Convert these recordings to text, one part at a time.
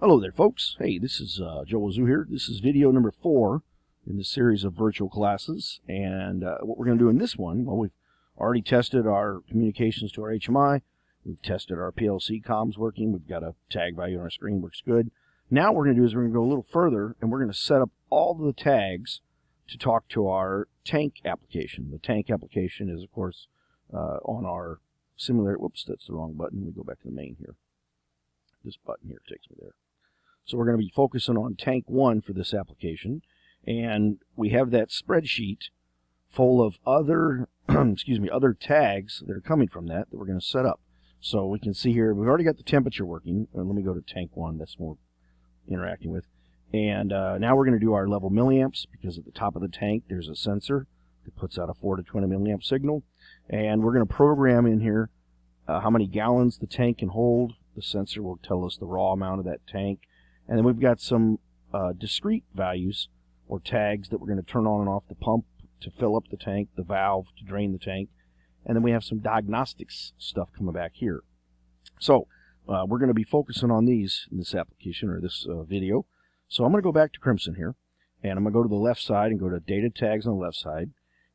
Hello there, folks. Hey, this is Joe Wazoo here. This is video number 4 in the series of virtual classes. And what we're going to do in this one, well, we've already tested our communications to our HMI. We've tested our PLC comms working. We've got a tag value on our screen, works good. Now what we're going to do is we're going to go a little further, and we're going to set up all the tags to talk to our tank application. The tank application is, of course, on our simulator. Whoops, that's the wrong button. We go back to the main here. This button here takes me there. So we're going to be focusing on tank 1 for this application, and we have that spreadsheet full of other other tags that are coming from that we're going to set up. So we can see here we've already got the temperature working. Let me go to tank 1. That's more interacting with. And now we're going to do our level milliamps, because at the top of the tank there's a sensor that puts out a 4 to 20 milliamp signal, and we're going to program in here how many gallons the tank can hold. The sensor will tell us the raw amount of that tank. And then we've got some discrete values or tags that we're going to turn on and off the pump to fill up the tank, the valve to drain the tank. And then we have some diagnostics stuff coming back here. So we're going to be focusing on these in this application or this video. So I'm going to go back to Crimson here, and I'm going to go to the left side and go to data tags on the left side.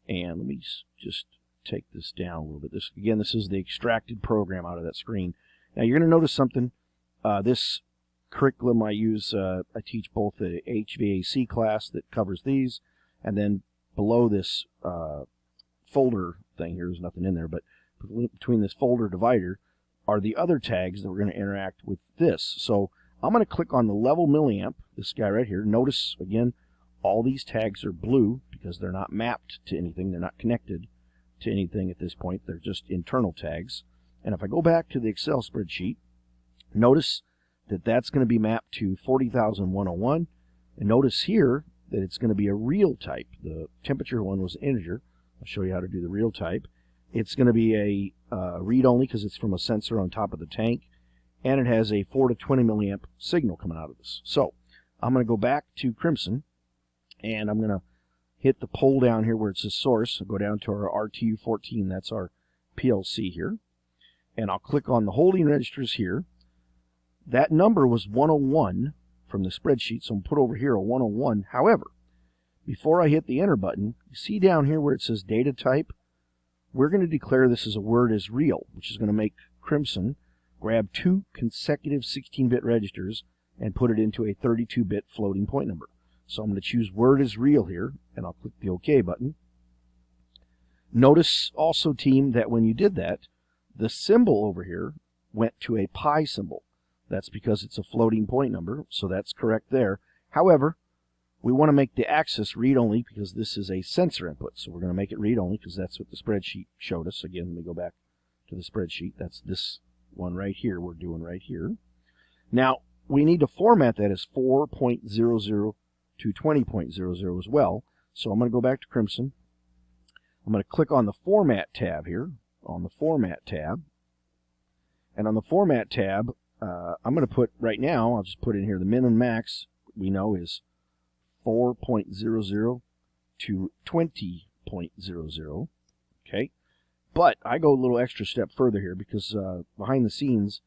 And let me just take this down a little bit. This is the extracted program out of that screen. Now you're going to notice something. This curriculum I use, I teach both the HVAC class that covers these, and then below this folder thing here, there's nothing in there, but between this folder divider are the other tags that we're going to interact with this. So I'm going to click on the level milliamp, this guy right here. Notice, again, all these tags are blue because they're not mapped to anything. They're not connected to anything at this point. They're just internal tags. And if I go back to the Excel spreadsheet, notice that that's going to be mapped to 40,101. And notice here that it's going to be a real type. The temperature one was integer. I'll show you how to do the real type. It's going to be a read-only because it's from a sensor on top of the tank. And it has a 4 to 20 milliamp signal coming out of this. So I'm going to go back to Crimson, and I'm going to hit the pull down here where it says source. I'll go down to our RTU14. That's our PLC here. And I'll click on the holding registers here. That number was 101 from the spreadsheet, so I'm put over here a 101. However, before I hit the enter button, you see down here where it says data type, we're going to declare this as a word as real, which is going to make Crimson grab 2 consecutive 16-bit registers and put it into a 32-bit floating point number. So I'm going to choose word as real here, and I'll click the OK button. Notice also, team, that when you did that, the symbol over here went to a pi symbol. That's because it's a floating point number, so that's correct there. However, we want to make the axis read-only because this is a sensor input. So we're going to make it read-only because that's what the spreadsheet showed us. Again, let me go back to the spreadsheet. That's this one right here we're doing right here. Now, we need to format that as 4.00 to 20.00 as well. So I'm going to go back to Crimson. I'm going to click on the Format tab here, on the Format tab. And on the Format tab, I'm going to put, right now, I'll just put in here the min and max we know is 4.00 to 20.00. Okay. But I go a little extra step further here because behind the scenes,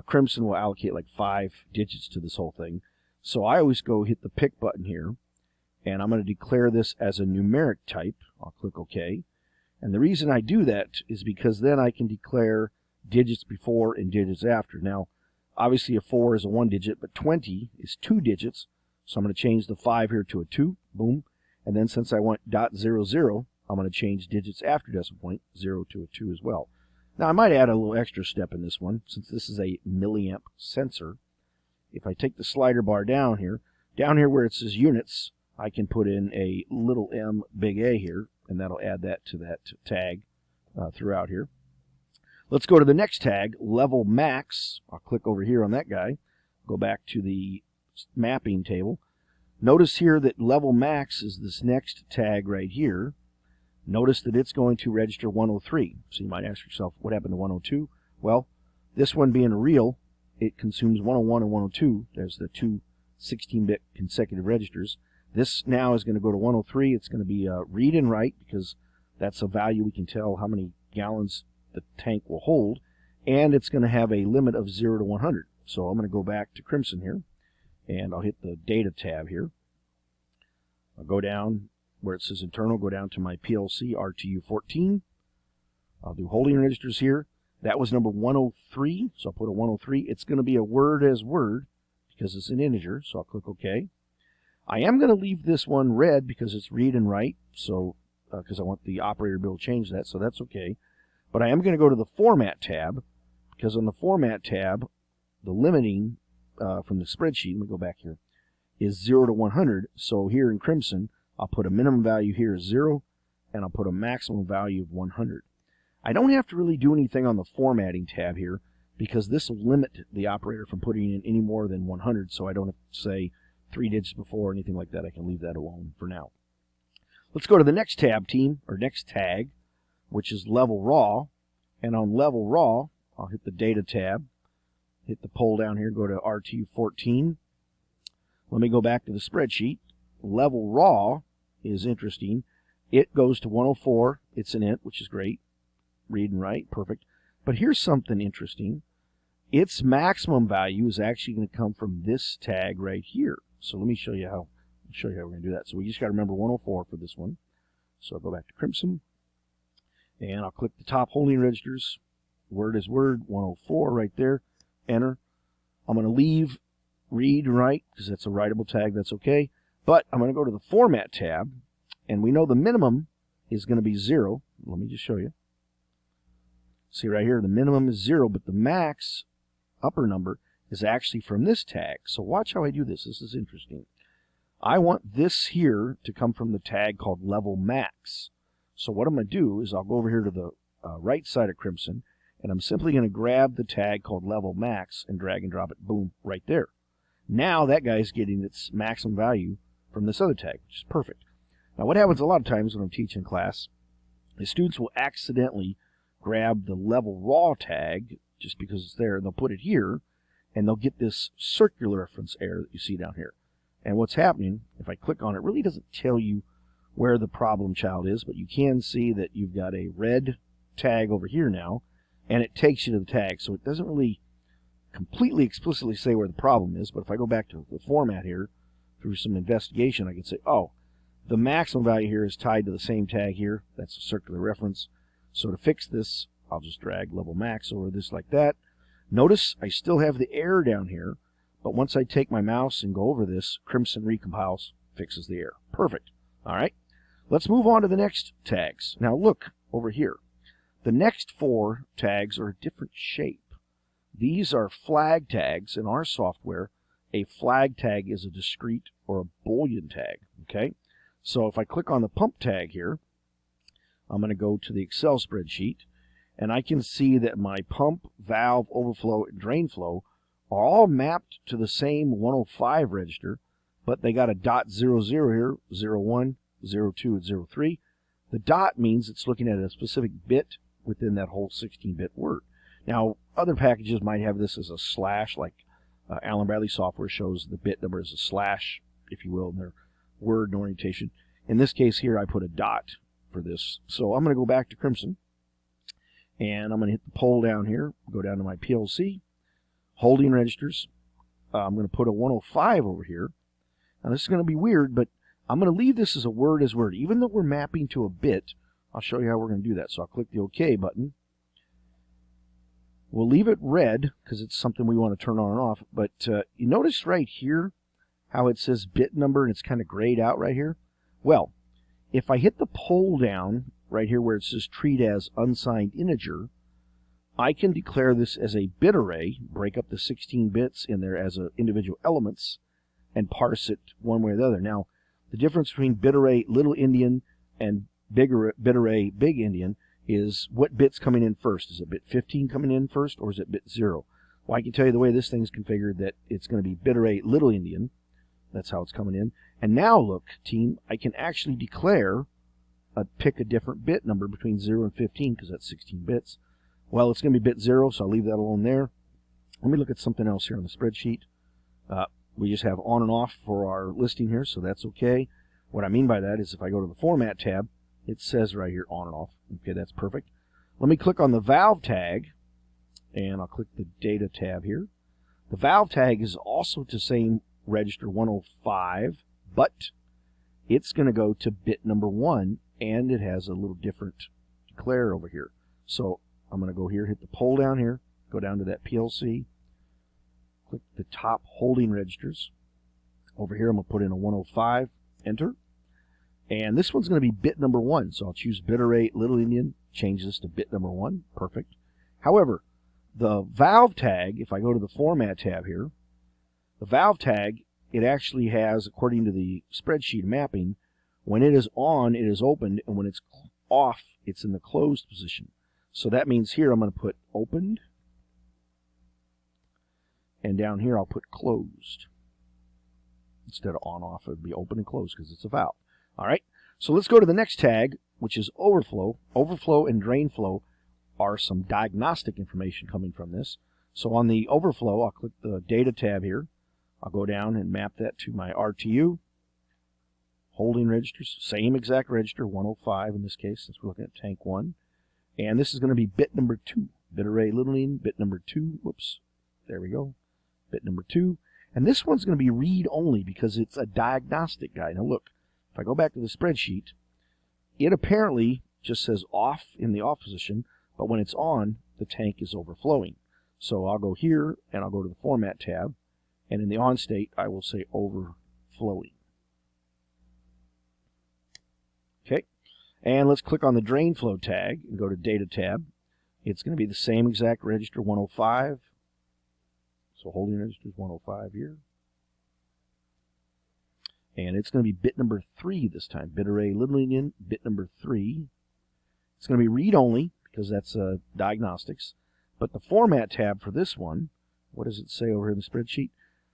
Crimson will allocate like 5 digits to this whole thing. So I always go hit the pick button here, and I'm going to declare this as a numeric type. I'll click OK. And the reason I do that is because then I can declare digits before and digits after. Now, obviously a 4 is a 1 digit, but 20 is 2 digits. So I'm going to change the 5 here to a 2. Boom. And then since I want .00, I'm going to change digits after decimal point, 0 to a 2 as well. Now, I might add a little extra step in this one, since this is a milliamp sensor. If I take the slider bar down here where it says units, I can put in a little m big A here, and that'll add that to that tag throughout here. Let's go to the next tag, level max. I'll click over here on that guy, go back to the mapping table. Notice here that level max is this next tag right here. Notice that it's going to register 103. So you might ask yourself, what happened to 102? Well, this one being real, it consumes 101 and 102. There's the 2 16-bit consecutive registers. This now is going to go to 103. It's going to be read and write because that's a value we can tell how many gallons the tank will hold. And it's going to have a limit of 0 to 100. So I'm going to go back to Crimson here, and I'll hit the Data tab here. I'll go down where it says Internal, go down to my PLC RTU14. I'll do holding registers here. That was number 103, so I'll put a 103. It's going to be a word as word because it's an integer, so I'll click OK. I am going to leave this one red because it's read and write, so because I want the operator to be able to change that, so that's okay. But I am going to go to the Format tab, because on the Format tab, the limiting from the spreadsheet, let me go back here, is 0 to 100. So here in Crimson, I'll put a minimum value here as 0, and I'll put a maximum value of 100. I don't have to really do anything on the Formatting tab here, because this will limit the operator from putting in any more than 100, so I don't have to say 3 digits before or anything like that. I can leave that alone for now. Let's go to the next tab, team, or next tag, which is Level Raw. And on Level Raw, I'll hit the Data tab, hit the pull down here, go to RTU14. Let me go back to the spreadsheet. Level Raw is interesting. It goes to 104. It's an int, which is great. Read and write, perfect. But here's something interesting. Its maximum value is actually going to come from this tag right here. So let me show you how we're going to do that. So we just got to remember 104 for this one. So I'll go back to Crimson, and I'll click the top holding registers. Word is word, 104 right there. Enter. I'm going to leave read and write because that's a writable tag. That's okay. But I'm going to go to the Format tab, and we know the minimum is going to be 0. Let me just show you. See right here, the minimum is 0, but the max upper number is actually from this tag. So watch how I do this. This is interesting. I want this here to come from the tag called Level Max. So what I'm going to do is I'll go over here to the right side of Crimson, and I'm simply going to grab the tag called Level Max and drag and drop it, boom, right there. Now that guy's getting its maximum value from this other tag, which is perfect. Now what happens a lot of times when I'm teaching class is students will accidentally grab the Level Raw tag just because it's there, and they'll put it here, and they'll get this circular reference error that you see down here. And what's happening, if I click on it, really doesn't tell you where the problem child is, but you can see that you've got a red tag over here now, and it takes you to the tag. So it doesn't really completely explicitly say where the problem is, but if I go back to the format here, through some investigation, I can say, oh, the maximum value here is tied to the same tag here. That's a circular reference. So to fix this, I'll just drag Level Max over this like that. Notice I still have the error down here, but once I take my mouse and go over this, Crimson recompiles, fixes the error. Perfect. All right. Let's move on to the next tags. Now look over here. The next 4 tags are a different shape. These are flag tags. In our software, a flag tag is a discrete or a Boolean tag. Okay. So if I click on the pump tag here, I'm going to go to the Excel spreadsheet, and I can see that my pump, valve, overflow, and drain flow are all mapped to the same 105 register, but they got a .00 here, 01, 02, and 03. The dot means it's looking at a specific bit within that whole 16-bit word. Now, other packages might have this as a slash, like Allen Bradley software shows the bit number as a slash, if you will, in their word and orientation. In this case here, I put a dot for this. So I'm going to go back to Crimson, and I'm going to hit the pull down here, go down to my PLC, holding registers. I'm going to put a 105 over here. Now this is going to be weird, but I'm going to leave this as a word as word. Even though we're mapping to a bit, I'll show you how we're going to do that. So I'll click the OK button. We'll leave it red because it's something we want to turn on and off. But you notice right here how it says bit number and it's kind of grayed out right here? Well, if I hit the pull down right here where it says treat as unsigned integer, I can declare this as a bit array, break up the 16 bits in there as individual elements, and parse it one way or the other. Now, the difference between bit array little endian and bit array big endian is what bit's coming in first. Is it bit 15 coming in first, or is it bit 0? Well, I can tell you the way this thing's configured that it's going to be bit array little endian. That's how it's coming in. And now look, team, I can actually declare pick a different bit number between 0 and 15 because that's 16 bits. Well, it's going to be bit 0, so I'll leave that alone there. Let me look at something else here on the spreadsheet. We just have on and off for our listing here, so that's okay. What I mean by that is if I go to the Format tab, it says right here on and off. Okay, that's perfect. Let me click on the valve tag, and I'll click the Data tab here. The valve tag is also to same register 105, but it's going to go to bit number 1, and it has a little different declare over here. So I'm going to go here, hit the pull down here, go down to that PLC, click the top holding registers. Over here I'm going to put in a 105, enter. And this one's going to be bit number 1, so I'll choose bit array Little Indian, change this to bit number 1, perfect. However, the valve tag, if I go to the Format tab here, the valve tag, it actually has, according to the spreadsheet mapping, when it is on, it is opened, and when it's off, it's in the closed position. So that means here I'm going to put opened, and down here I'll put closed. Instead of on-off, it would be open and closed because it's a valve. All right, so let's go to the next tag, which is overflow. Overflow and drain flow are some diagnostic information coming from this. So on the overflow, I'll click the data tab here. I'll go down and map that to my RTU. Holding registers, same exact register, 105 in this case, since we're looking at tank 1. And this is going to be bit number 2. Bit array Little Indian, bit number 2. Whoops, there we go. Bit number 2. And this one's going to be read-only because it's a diagnostic guide. Now look, if I go back to the spreadsheet, it apparently just says off in the off position, but when it's on, the tank is overflowing. So I'll go here, and I'll go to the Format tab, and in the on state, I will say overflowing. Okay, and let's click on the drain flow tag and go to Data tab. It's going to be the same exact register, 105. So holding register is 105 here. And it's going to be bit number 3 this time. Bit array Little Indian, bit number 3. It's going to be read-only because that's diagnostics. But the Format tab for this one, what does it say over here in the spreadsheet?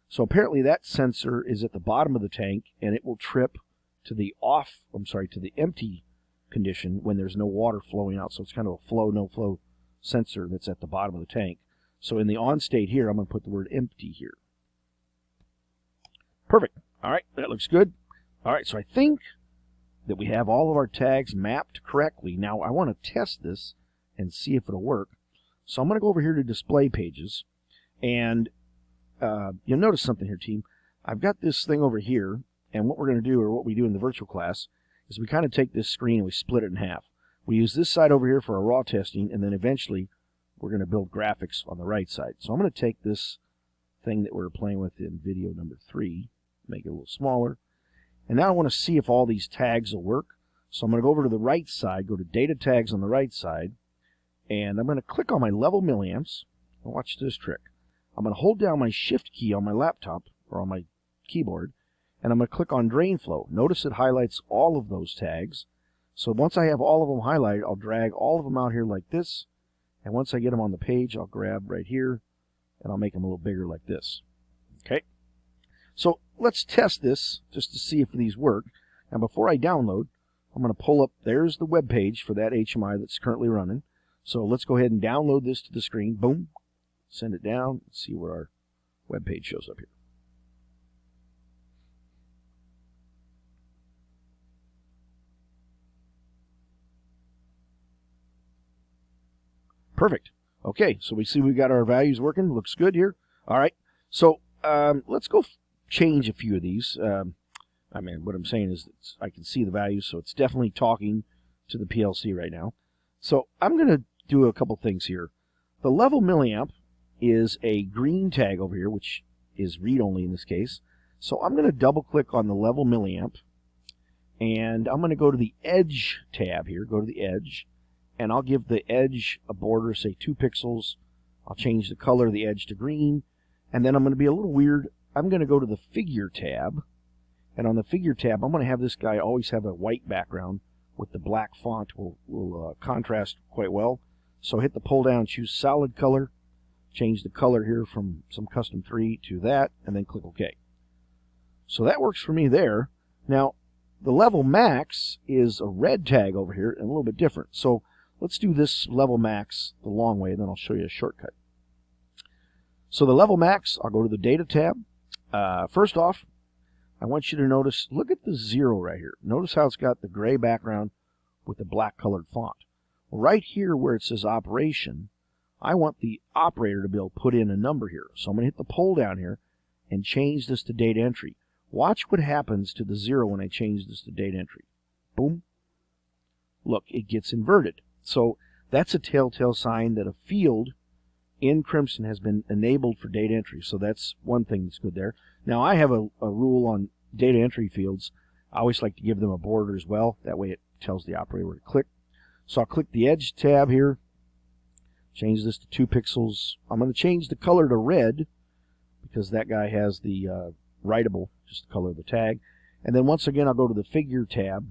So apparently that sensor is at the bottom of the tank, and it will trip to the to the empty condition when there's no water flowing out. So it's kind of a flow, no flow sensor that's at the bottom of the tank. So in the on state here, I'm going to put the word empty here. Perfect. All right, that looks good. All right, so I think that we have all of our tags mapped correctly. Now I want to test this and see if it'll work. So I'm going to go over here to display pages, and you'll notice something here, team. I've got this thing over here, and what we're going to do, or what we do in the virtual class, is we kind of take this screen and we split it in half. We use this side over here for our raw testing, and then eventually we're going to build graphics on the right side. So I'm going to take this thing that we're playing with in video number 3, make it a little smaller, and now I want to see if all these tags will work. So I'm going to go over to the right side, go to Data Tags on the right side, and I'm going to click on my level milliamps, and watch this trick. I'm going to hold down my Shift key on my laptop, or on my keyboard, and I'm going to click on Drain Flow. Notice it highlights all of those tags. So once I have all of them highlighted, I'll drag all of them out here like this, and once I get them on the page, I'll grab right here, and I'll make them a little bigger like this. Okay? So let's test this just to see if these work. And before I download, I'm going to pull up, there's the web page for that HMI that's currently running. So let's go ahead and download this to the screen. Boom. Send it down. Let's see what our web page shows up here. Perfect. Okay, so we see we got our values working. Looks good here. All right. So let's go change a few of these. I mean, what I'm saying is that I can see the values, so it's definitely talking to the PLC right now. So I'm going to do a couple things here. The level milliamp is a green tag over here, which is read-only in this case. So I'm going to double-click on the level milliamp, and I'm going to go to the Edge tab here, go to the Edge, and I'll give the edge a border, say 2 pixels. I'll change the color of the edge to green, and then I'm going to be a little weird. I'm going to go to the Figure tab, and on the Figure tab, I'm going to have this guy always have a white background with the black font will contrast quite well. So hit the pull down, choose solid color, change the color here from some custom 3 to that, and then click OK. So that works for me there. Now, the level max is a red tag over here and a little bit different. So let's do this level max the long way, and then I'll show you a shortcut. So the level max, I'll go to the Data tab. First off, I want you to notice, look at the 0 right here. Notice how it's got the gray background with the black colored font. Well, right here where it says Operation, I want the operator to be able to put in a number here. So I'm going to hit the pull down here and change this to data entry. Watch what happens to the 0 when I change this to data entry. Boom. Look, it gets inverted. So that's a telltale sign that a field in Crimson has been enabled for data entry. So that's one thing that's good there. Now I have a rule on data entry fields. I always like to give them a border as well. That way it tells the operator where to click. So I'll click the Edge tab here. Change this to 2 pixels. I'm going to change the color to red because that guy has the writable, just the color of the tag. And then once again, I'll go to the Figure tab.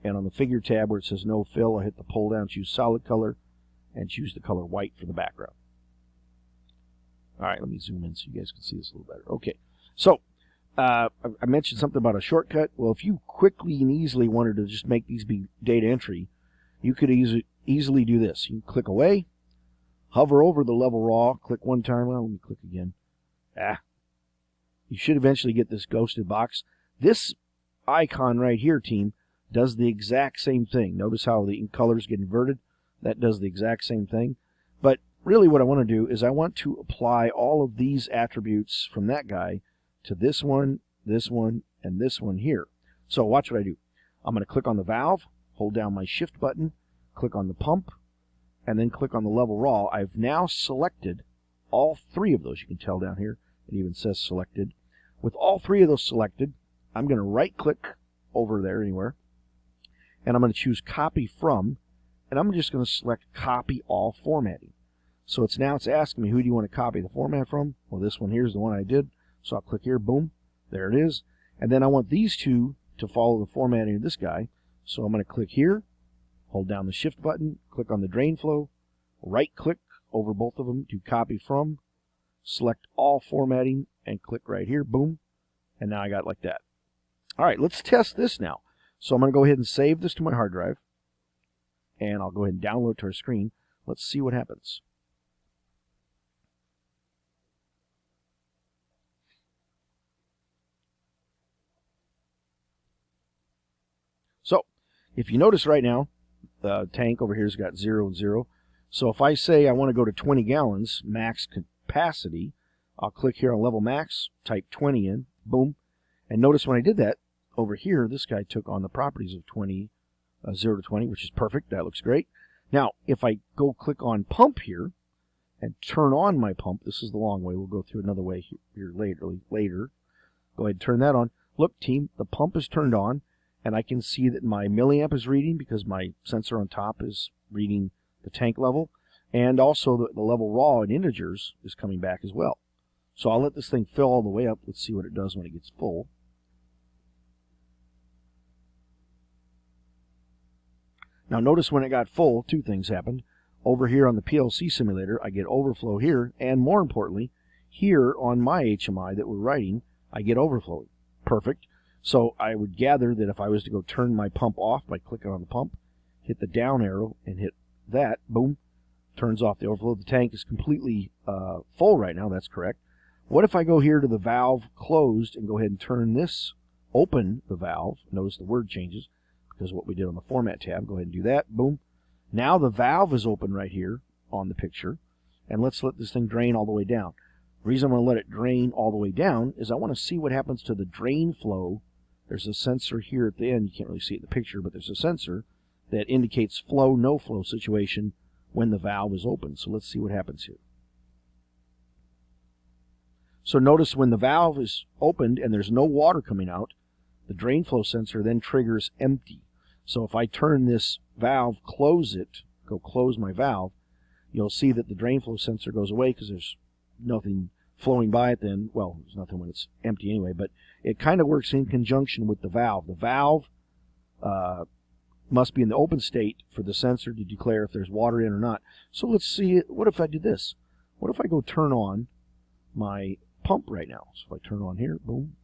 And on the Figure tab where it says No Fill, I'll hit the pull down, choose Solid Color, and choose the color white for the background. All right, let me zoom in so you guys can see this a little better. Okay, so I mentioned something about a shortcut. Well, if you quickly and easily wanted to just make these be data entry, you could easily do this. You can click away, hover over the level raw, click one time. Well, let me click again. You should eventually get this ghosted box. This icon right here, team, does the exact same thing. Notice how the colors get inverted. That does the exact same thing. But really what I want to do is I want to apply all of these attributes from that guy to this one, and this one here. So watch what I do. I'm going to click on the valve, hold down my shift button, click on the pump, and then click on the level raw. I've now selected all 3 of those. You can tell down here it even says selected. With all 3 of those selected, I'm going to right click over there anywhere, and I'm going to choose copy from, and I'm just going to select copy all formatting. So it's asking me, who do you want to copy the format from? Well, this one here is the one I did. So I'll click here, boom, there it is. And then I want these 2 to follow the formatting of this guy. So I'm going to click here, hold down the shift button, click on the drain flow, right click over both of them to copy from, select all formatting, and click right here, boom. And now I got it like that. All right, let's test this now. So I'm going to go ahead and save this to my hard drive. And I'll go ahead and download it to our screen. Let's see what happens. So, if you notice right now, the tank over here has got 0 and 0. So if I say I want to go to 20 gallons, max capacity, I'll click here on level max, type 20 in, boom. And notice when I did that, over here, this guy took on the properties of 0 to 20, which is perfect. That looks great. Now, if I go click on pump here and turn on my pump, this is the long way. We'll go through another way here later. Go ahead and turn that on. Look, team, the pump is turned on. And I can see that my milliamp is reading because my sensor on top is reading the tank level. And also the level raw in integers is coming back as well. So I'll let this thing fill all the way up. Let's see what it does when it gets full. Now notice when it got full, 2 things happened. Over here on the PLC simulator, I get overflow here. And more importantly, here on my HMI that we're writing, I get overflow. Perfect. So I would gather that if I was to go turn my pump off by clicking on the pump, hit the down arrow and hit that, boom, turns off the overflow. The tank is completely full right now. That's correct. What if I go here to the valve closed and go ahead and turn this, open the valve? Notice the word changes because of what we did on the format tab. Go ahead and do that, boom. Now the valve is open right here on the picture. And let's let this thing drain all the way down. The reason I'm going to let it drain all the way down is I want to see what happens to the drain flow. There's a sensor here at the end. You can't really see it in the picture, but there's a sensor that indicates flow, no flow situation when the valve is open. So let's see what happens here. So notice when the valve is opened and there's no water coming out, the drain flow sensor then triggers empty. So if I turn this valve, close it, go close my valve, you'll see that the drain flow sensor goes away because there's nothing flowing by it then. Well, there's nothing when it's empty anyway, but it kind of works in conjunction with the valve. The valve must be in the open state for the sensor to declare if there's water in or not. So let's see, what if I do this? What if I go turn on my pump right now? So if I turn on here, boom.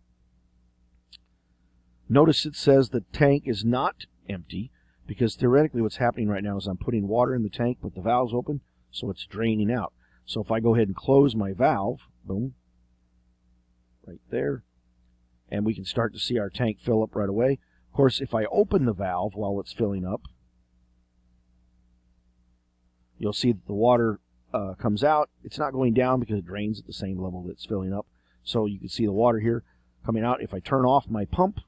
Notice it says the tank is not empty because theoretically what's happening right now is I'm putting water in the tank, but the valve's open, so it's draining out. So if I go ahead and close my valve, boom, right there, and we can start to see our tank fill up right away. Of course, if I open the valve while it's filling up, you'll see that the water comes out. It's not going down because it drains at the same level that it's filling up. So you can see the water here coming out. If I turn off my pump,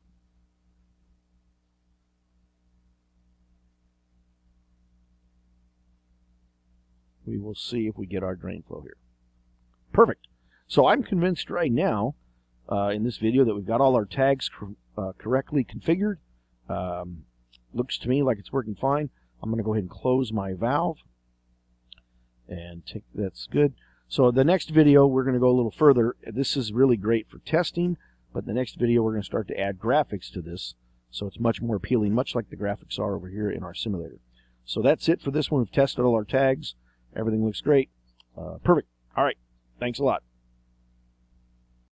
we will see if we get our drain flow here. Perfect. So I'm convinced right now in this video that we've got all our tags correctly configured. Looks to me like it's working fine. I'm going to go ahead and close my valve. And that's good. So the next video, we're going to go a little further. This is really great for testing, but the next video, we're going to start to add graphics to this. So it's much more appealing, much like the graphics are over here in our simulator. So that's it for this one. We've tested all our tags. Everything looks great. Perfect. All right. Thanks a lot.